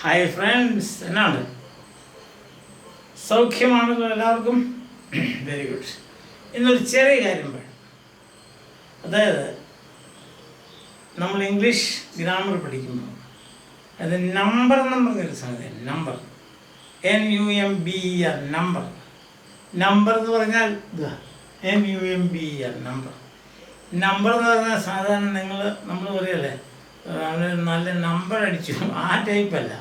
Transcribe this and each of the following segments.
Hi friends, എന്നാണ് സൗഖ്യമാണല്ലോ എല്ലാവർക്കും? Very good. ഇന്നൊരു ചെറിയ കാര്യം പറയാം. അതായത് നമ്മൾ ഇംഗ്ലീഷ് ഗ്രാമർ പഠിക്കുമ്പോൾ അത് നമ്പർ എന്ന് പറഞ്ഞൊരു സംഗതി, നമ്പർ NUMBER, നമ്പർ. നമ്പർ എന്ന് പറഞ്ഞാൽ NUMBER, നമ്പർ. നമ്പർ എന്ന് പറഞ്ഞാൽ സാധാരണ നമ്മൾ പറയല്ലേ അവന് നല്ല നമ്പർ അടിച്ചു, ആ ടൈപ്പല്ല.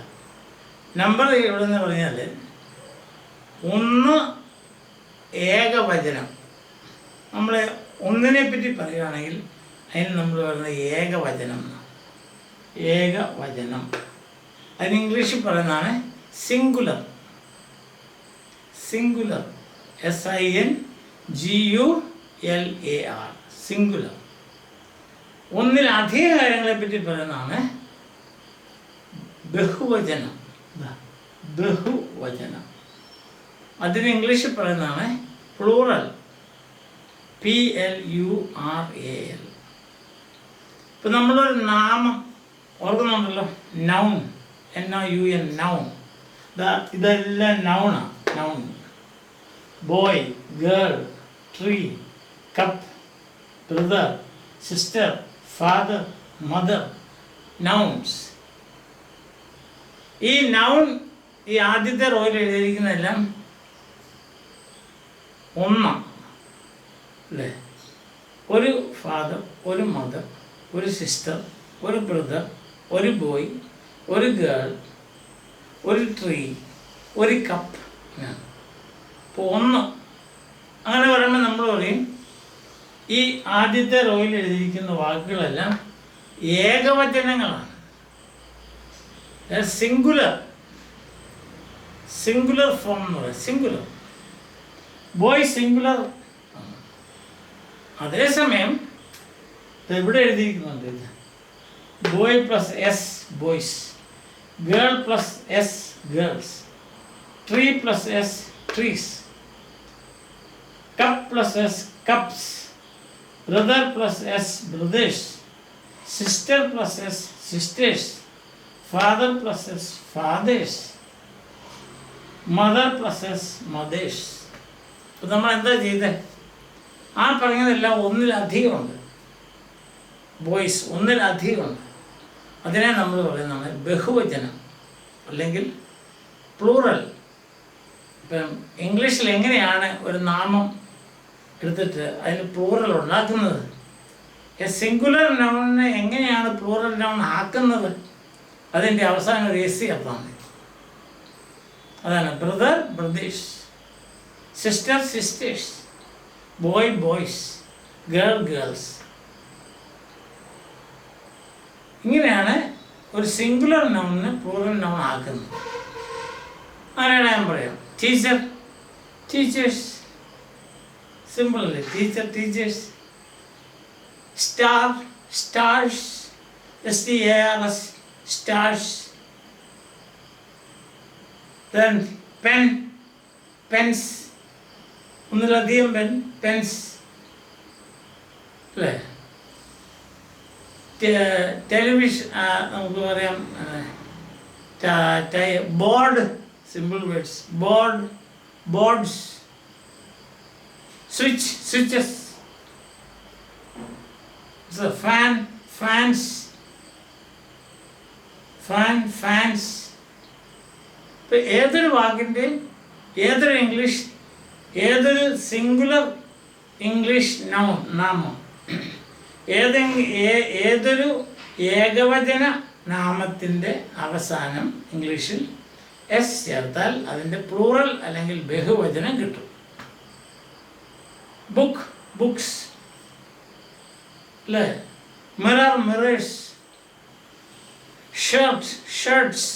നമ്പർ എവിടെ നിന്ന് പറഞ്ഞാൽ ഒന്ന് ഏകവചനം. നമ്മൾ ഒന്നിനെ പറ്റി പറയുകയാണെങ്കിൽ അതിന് നമ്മൾ പറയുന്നത് ഏകവചനം. ഏകവചനം അതിന് ഇംഗ്ലീഷിൽ പറയുന്നതാണ് സിംഗുലർ. Singular, SINGULAR, singular. ഒന്നിലധികം കാര്യങ്ങളെ പറ്റി പറയുന്നതാണ് ബഹുവചനം. ബഹുവചനം അതിന് ഇംഗ്ലീഷിൽ പറയുന്നതാണ് പ്ലൂറൽ, PLURAL. ഇപ്പം നമ്മളൊരു നാമം ഓർക്കുന്നുണ്ടല്ലോ, നൗൺ, NOUN, നൗൺ. ഇതെല്ലാം നൗണാണ്. Noun. Boy, girl, tree, cup, brother, sister, father, mother, nouns. ഈ നൗൺ, ഈ ആദ്യത്തെ റോയിൽ എഴുതിയിരിക്കുന്നതെല്ലാം ഒന്നാണ് അല്ലേ? ഒരു ഫാദർ, ഒരു മദർ, ഒരു സിസ്റ്റർ, ഒരു ബ്രദർ, ഒരു ബോയ്, ഒരു ഗേൾ, ഒരു ട്രീ, ഒരു കപ്പ്. അപ്പോൾ ഒന്ന്. അങ്ങനെ പറയുമ്പോൾ നമ്മൾ പറയും ഈ ആദ്യത്തെ റോയിൽ എഴുതിയിരിക്കുന്ന വാക്കുകളെല്ലാം ഏകവചനങ്ങളാണ്. സിംഗുലർ, സിംഗുലർ ഫോം എന്ന് പറയും. സിംഗുലർ. Boy singular. അതേസമയം ഇവിടെ എഴുതിയിരിക്കുന്നുണ്ട് boy plus S, boys. Girl plus S, girls. Tree plus S, trees. Cup plus S, cups. Brother plus S, brothers. Sister plus S, sisters. Father plus S, fathers. Mother plus S, mothers. ഇപ്പം നമ്മൾ എന്താ ചെയ്തത്? ആ പറഞ്ഞതെല്ലാം ഒന്നിലധികമുണ്ട്. Boys ഒന്നിലധികമുണ്ട്. അതിനെ നമ്മൾ പറയുന്നതാണ് ബഹുവചനം അല്ലെങ്കിൽ പ്ലൂറൽ. ഇപ്പം ഇംഗ്ലീഷിൽ എങ്ങനെയാണ് ഒരു നാമം എടുത്തിട്ട് അതിന് പ്ലൂറൽ ഉണ്ടാക്കുന്നത്? സിംഗുലർ നൗണിനെ എങ്ങനെയാണ് പ്ലൂറൽ നൗൺ ആക്കുന്നത്? അതിൻ്റെ അവസാനം ഒരു എസ് ചേർത്താണ്. അതാണ് brother, brothers. Sister, sisters. Boy, boys. Girl, girls. ഇങ്ങനെയാണ് ഒരു സിംഗുലർ നൗണിനെ പ്ലൂറൽ നൗൺ ആക്കുന്നത്. അങ്ങനെയാണ് ഞാൻ പറയാം. Teacher, teachers. സിമ്പിൾ അല്ലേ? Teacher, teachers. Star, stars. STARS, stars. Then pen, pens. ഒന്നിലധികം പെൻ, പെൻസ് അല്ലേ? ടെലിവിഷൻ നമുക്ക് പറയാം. Board, simple words. Board, boards. Switch, switches. Fan, fans. Fan, fans. ഇപ്പം ഏതൊരു വാക്കിൻ്റെയും ഏതൊരു സിംഗുലർ ഇംഗ്ലീഷ് നാമം, ഏതൊരു ഏകവചന നാമത്തിൻ്റെ അവസാനം ഇംഗ്ലീഷിൽ S ചേർത്താൽ അതിൻ്റെ പ്ലൂറൽ അല്ലെങ്കിൽ ബഹുവചനം കിട്ടും. ബുക്ക്, ബുക്സ് അല്ലേ? Mirror, mirrors. Shirt, shirts.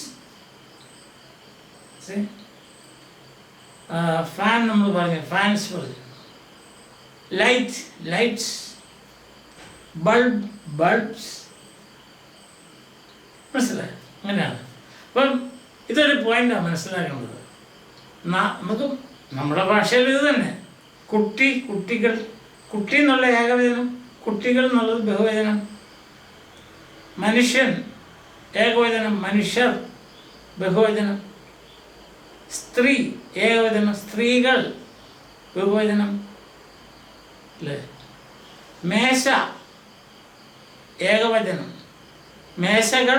Fan നമ്മൾ പറഞ്ഞു, ഫാൻസ് പറഞ്ഞു. Light, lights. Bulb, bulbs. മനസ്സിലായി? അങ്ങനെയാണ്. അപ്പം ഇതൊരു പോയിൻ്റാണ് മനസ്സിലാക്കേണ്ടത്. നമുക്ക് നമ്മുടെ ഭാഷയിൽ ഇത് തന്നെ. കുട്ടി, കുട്ടികൾ. കുട്ടി എന്നുള്ള ഏകവചനം, കുട്ടികൾ എന്നുള്ളത് ബഹുവചനം. മനുഷ്യൻ ഏകവചനം, മനുഷ്യർ. ബഹുവചനം. സ്ത്രീ ഏകവചനം, സ്ത്രീകൾ ബഹുവചനം അല്ലേ. മേശ ഏകവചനം, മേശകൾ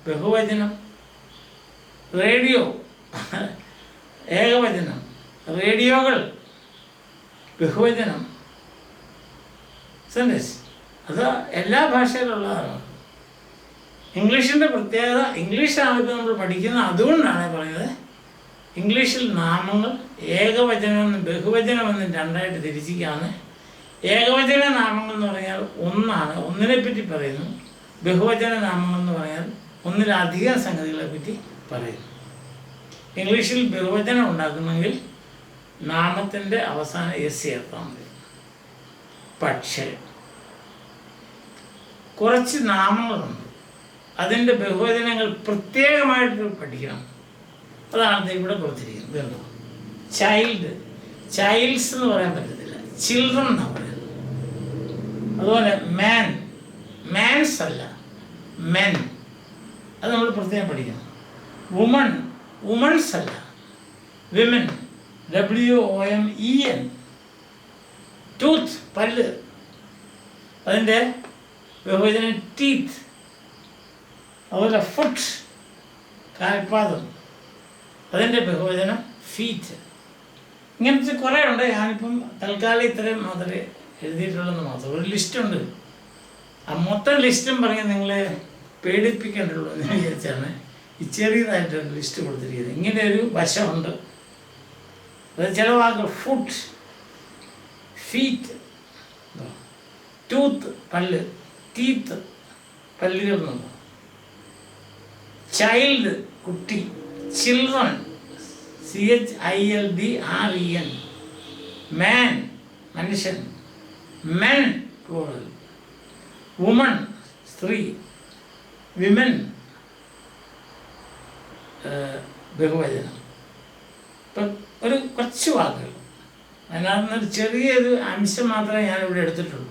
ബഹുവചനം. റേഡിയോ ഏകവചനം, റേഡിയോകൾ ബഹുവചനം. സെൻറ്റൻസ് അത് എല്ലാ ഭാഷയിലുള്ളതാണ്. ഇംഗ്ലീഷിൻ്റെ പ്രത്യേകത, ഇംഗ്ലീഷാണ് ഇപ്പോൾ നമ്മൾ പഠിക്കുന്നത്, അതുകൊണ്ടാണ് പറയുന്നത് ഇംഗ്ലീഷിൽ നാമങ്ങൾ ഏകവചനമെന്നും ബഹുവചനമെന്നും രണ്ടായിട്ട് തിരിച്ചിരിക്കുകയാണ്. ഏകവചന നാമങ്ങൾ എന്ന് പറഞ്ഞാൽ ഒന്നാണ്, ഒന്നിനെപ്പറ്റി പറയുന്നു. ബഹുവചന നാമങ്ങൾ എന്ന് പറഞ്ഞാൽ ഒന്നിലധികം സംഗതികളെ പറ്റി പറയുന്നു. ഇംഗ്ലീഷിൽ ബഹുവചനം ഉണ്ടാക്കണമെങ്കിൽ നാമത്തിൻ്റെ അവസാനം എസ് ചേർത്താൽ മതി. പക്ഷേ കുറച്ച് നാമങ്ങളുണ്ട്, അതിൻ്റെ ബഹുവചനങ്ങൾ പ്രത്യേകമായിട്ട് പഠിക്കണം. അതാണ് ഇവിടെ കൊടുത്തിരിക്കുന്നത്. കണ്ടോ, ചൈൽഡ്, ചൈൽഡ്സ് എന്ന് പറയാൻ പറ്റത്തില്ല, ചിൽഡ്രൻ എന്നാണ് പറയുന്നത്. അതുപോലെ മാൻ, മാൻസ് അല്ല, മെൻ, അത് നമ്മൾ പ്രത്യേകം പഠിക്കണം. വുമൺ, വുമൺസ് അല്ല, വിമൻ, WOMEN. ടൂത്ത് പല്ല്, അതിൻ്റെ ബഹുവചനം ടീത്ത്. അതുപോലെ ഫുട്ട് കാൽപാദം, അതിൻ്റെ ബഹുവചനം ഫീറ്റ്. ഇങ്ങനത്തെ കുറേ ഉണ്ട്. ഞാനിപ്പം തൽക്കാലം ഇത്രയും മാത്രമേ എഴുതിയിട്ടുള്ളതെന്ന് മാത്രം. ഒരു ലിസ്റ്റുണ്ട്, ആ മൊത്തം ലിസ്റ്റും പറഞ്ഞ് നിങ്ങളെ പേടിപ്പിക്കേണ്ടുള്ളൂ എന്ന് വിചാരിച്ചാണ് ഈ ചെറിയതായിട്ടൊരു ലിസ്റ്റ് കൊടുത്തിരിക്കുന്നത്. ഇങ്ങനെ ഒരു വശമുണ്ട്. അത് ചില വാക്കുകൾ ഫുട്ട്, ഫീറ്റ്, ടൂത്ത് പല്ല്, ടീത്ത് പല്ലുകൾ എന്നുള്ളത്. ചൈൽഡ് കുട്ടി, ചിൽഡ്രൻ CHILDREN, മാൻ മനുഷ്യൻ, മെൻ പ്ലൂറൽ, വുമൺ സ്ത്രീ, വിമൻ ബഹുവചനം. ഇപ്പം ഒരു കുറച്ച് വാക്കുകൾ, അതിനകത്തുനിന്നൊരു ചെറിയൊരു അംശം മാത്രമേ ഞാനിവിടെ എടുത്തിട്ടുള്ളൂ.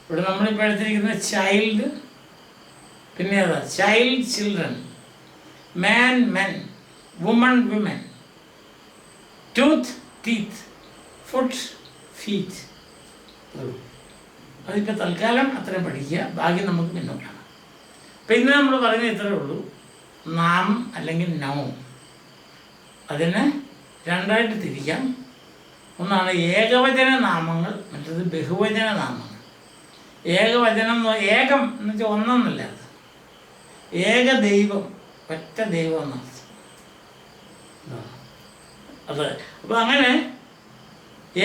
ഇവിടെ നമ്മളിപ്പോൾ എടുത്തിരിക്കുന്ന ചൈൽഡ്, പിന്നെ അതാ child children, man men, woman women, tooth teeth, foot feet. അതിപ്പോൾ തൽക്കാലം അത്രയും പഠിക്കുക, ബാക്കി നമുക്ക് പിന്നോട്ടാണ്. അപ്പം ഇന്ന് നമ്മൾ പറഞ്ഞ ഇത്രയേ ഉള്ളൂ. നാം അല്ലെങ്കിൽ നൗൺ, അതിനെ രണ്ടായിട്ട് തിരിക്കാം. ഒന്നാണ് ഏകവചന നാമങ്ങൾ, മറ്റത് ബഹുവചന നാമങ്ങൾ. ഏകവചനം ഏകം എന്ന് വെച്ചാൽ ഒന്നെന്നല്ല, അത് ഏക ദൈവം, ഒറ്റ ദൈവം എന്നർത്ഥം. അത് അപ്പോൾ അങ്ങനെ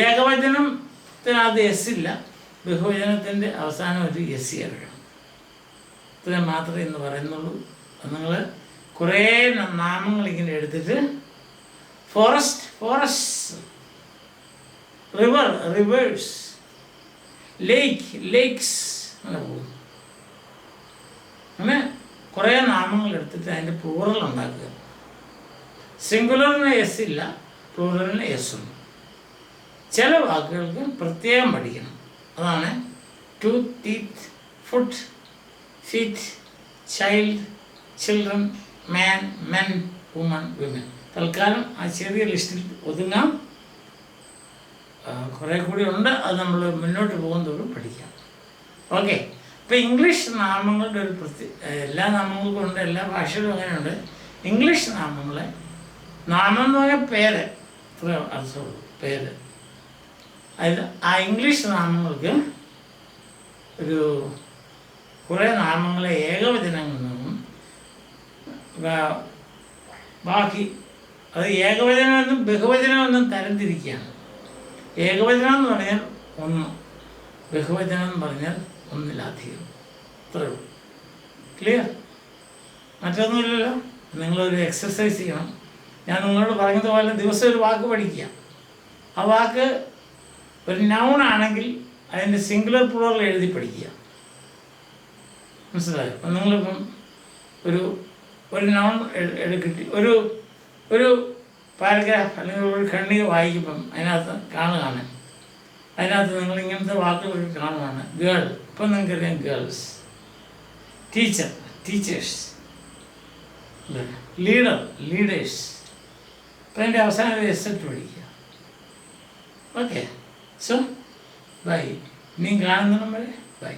ഏകവചനത്തിനകത്ത് എസ് ഇല്ല, ബഹുവചനത്തിൻ്റെ അവസാനം ഒരു എസ് ചേർക്കണം. ഇത്രയും മാത്രമേ ഇന്ന് പറയുന്നുള്ളൂ. നിങ്ങൾ കുറേ നാമങ്ങൾ ഇങ്ങനെ എടുത്തിട്ട് ഫോറസ്റ്റ്, ഫോറസ്റ്റ്, റിവർ, റിവേഴ്സ്, ലേക്ക്, ലേക്സ്, അങ്ങനെ പോകും. അങ്ങനെ കുറേ നാമങ്ങൾ എടുത്തിട്ട് അതിൻ്റെ പ്ലൂറൽ ഉണ്ടാക്കുക. സിംഗുലറിന് എസ് ഇല്ല, പ്ലൂറലിന് എസ് ഉണ്ട്. ചില വാക്കുകൾക്ക് പ്രത്യേകം പഠിക്കണം. അതാണ് tooth teeth, foot feet, child children, man men, woman women. തൽക്കാലം ആ ചെറിയ ലിസ്റ്റിൽ ഒതുങ്ങാം. കുറേ കൂടി ഉണ്ട്, അത് നമ്മൾ മുന്നോട്ട് പോകുന്നതോടും പഠിക്കാം. ഓക്കെ. ഇപ്പോൾ ഇംഗ്ലീഷ് നാമങ്ങളുടെ ഒരു എല്ലാ നാമങ്ങൾക്കും ഉണ്ട്, എല്ലാ ഭാഷയിലും അങ്ങനെയുണ്ട്. ഇംഗ്ലീഷ് നാമങ്ങളെ, നാമം എന്ന് പറഞ്ഞാൽ പേര്, ഇത്ര അർത്ഥമുള്ളൂ, പേര്. അതിൽ ആ ഇംഗ്ലീഷ് നാമങ്ങൾക്ക് ഒരു കുറേ നാമങ്ങളെ ഏകവചനങ്ങളിൽ നിന്നും ബാക്കി അത് ഏകവചനമെന്നും ബഹുവചനമെന്നും തരംതിരിക്കുകയാണ്. ഏകവചനം എന്ന് പറഞ്ഞാൽ ഒന്ന്, ബഹുവചനം എന്ന് പറഞ്ഞാൽ ഒന്നിലധികം. ഇത്രയേ ഉള്ളൂ. ക്ലിയർ? മറ്റൊന്നുമില്ലല്ലോ. നിങ്ങളൊരു എക്സസൈസ് ചെയ്യണം. ഞാൻ നിങ്ങളോട് പറഞ്ഞതുപോലെ ദിവസം ഒരു വാക്ക് പഠിക്കുക. ആ വാക്ക് ഒരു നൗൺ ആണെങ്കിൽ അതിൻ്റെ സിംഗുലർ പ്ലൂറൽ എഴുതി പഠിക്കുക. മനസ്സിലായോ? അപ്പം നിങ്ങളിപ്പം ഒരു നൗൺ കിട്ടി, ഒരു പാരഗ്രാഫ് അല്ലെങ്കിൽ ഒരു ഖണ്ഡിക വായിക്കുമ്പം അതിനകത്ത് കാണുകയാണ്, അതിനകത്ത് നിങ്ങൾ ഇങ്ങനത്തെ വാക്കുകളൊക്കെ കാണുകയാണ്. ഗേൾ, ഇപ്പം നിങ്ങൾക്കറിയാം ഗേൾസ്. Teacher, teachers. ലീഡേഴ്സ്. അപ്പം എൻ്റെ അവസാനം എസെറ്റ് പഠിക്കുക. Okay, so bye. ഇനിയും കാണുന്ന നമ്മളെ ബൈ.